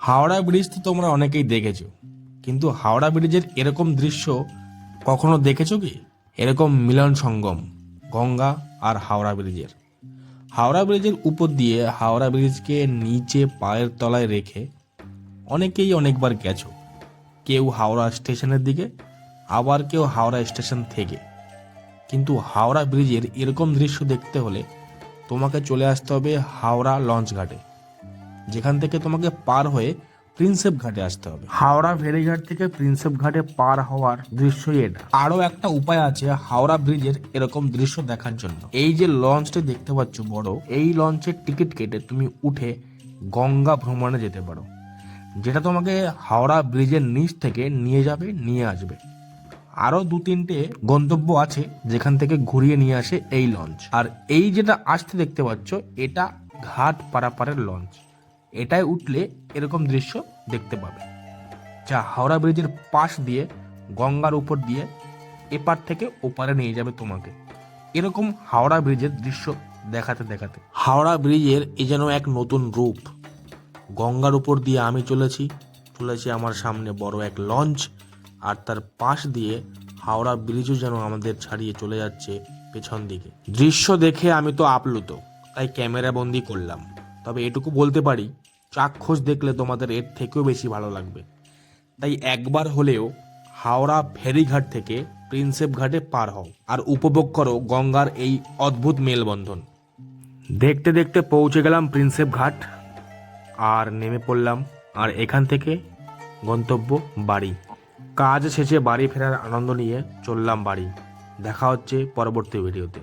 Howrah bridge তো তোমরা অনেকেই দেখেছো, কিন্তু হাওড়া ব্রিজের এরকম দৃশ্য কখনো দেখেছো কি? এরকম মিলন সঙ্গম গঙ্গা আর হাওড়া ব্রিজের। হাওড়া ব্রিজের উপর দিয়ে হাওড়া ব্রিজকে নিচে পায়ের তলায় রেখে অনেকেই অনেকবার গেছো। কেউ হাওড়া স্টেশনের দিকে, আবার কেউ হাওড়া স্টেশন থেকে। কিন্তু হাওড়া ব্রিজের এরকম দৃশ্য দেখতে হলে তোমাকে চলে আসতে হবে হাওড়া লঞ্চ ঘাটে, যেখান থেকে তোমাকে পার হয়ে প্রিন্সেপ ঘাটে আসতে হবে। হাওড়া ফেরিঘাট থেকে প্রিন্সেপ ঘাটে পার হওয়ার দৃশ্যই এটা। আরো একটা উপায় আছে হাওড়া ব্রিজের এরকম দৃশ্য দেখার জন্য। এই যে লঞ্চটি দেখতে পাচ্ছ বড়, এই লঞ্চের টিকিট কেটে তুমি উঠে গঙ্গা ভ্রমণে যেতে পারো, যেটা তোমাকে হাওড়া ব্রিজের নিচ থেকে নিয়ে যাবে, নিয়ে আসবে। আরো দু তিনটে গন্তব্য আছে যেখান থেকে ঘুরিয়ে নিয়ে আসে এই লঞ্চ। আর এই যেটা আসতে দেখতে পাচ্ছ, এটা ঘাট পারাপারের লঞ্চ। এটায় উঠলে এরকম দৃশ্য দেখতে পাবে, যা হাওড়া ব্রিজের পাশ দিয়ে গঙ্গার উপর দিয়ে এপার থেকে ওপারে নিয়ে যাবে তোমাকে, এরকম হাওড়া ব্রিজের দৃশ্য দেখাতে দেখাতে। হাওড়া ব্রিজের এ যেন এক নতুন রূপ। গঙ্গার উপর দিয়ে আমি চলেছি আমার সামনে বড় এক লঞ্চ, আর তার পাশ দিয়ে হাওড়া ব্রিজও যেন আমাদের ছাড়িয়ে চলে যাচ্ছে পেছন দিকে। দৃশ্য দেখে আমি তো আপ্লুত, তাই ক্যামেরা বন্দি করলাম। তবে এটুকু বলতে পারি, চাক্ষুষ দেখলে তোমাদের এর থেকেও বেশি ভালো লাগবে। তাই একবার হলেও হাওড়া ফেরিঘাট থেকে প্রিন্সেপ ঘাটে পার হও আর উপভোগ করো গঙ্গার এই অদ্ভুত মেলবন্ধন। দেখতে দেখতে পৌঁছে গেলাম প্রিন্সেপ ঘাট, আর নেমে পড়লাম। আর এখান থেকে গন্তব্য বাড়ি। কাজ শেষে বাড়ি ফেরার আনন্দ নিয়ে চললাম বাড়ি। দেখা হচ্ছে পরবর্তী ভিডিওতে।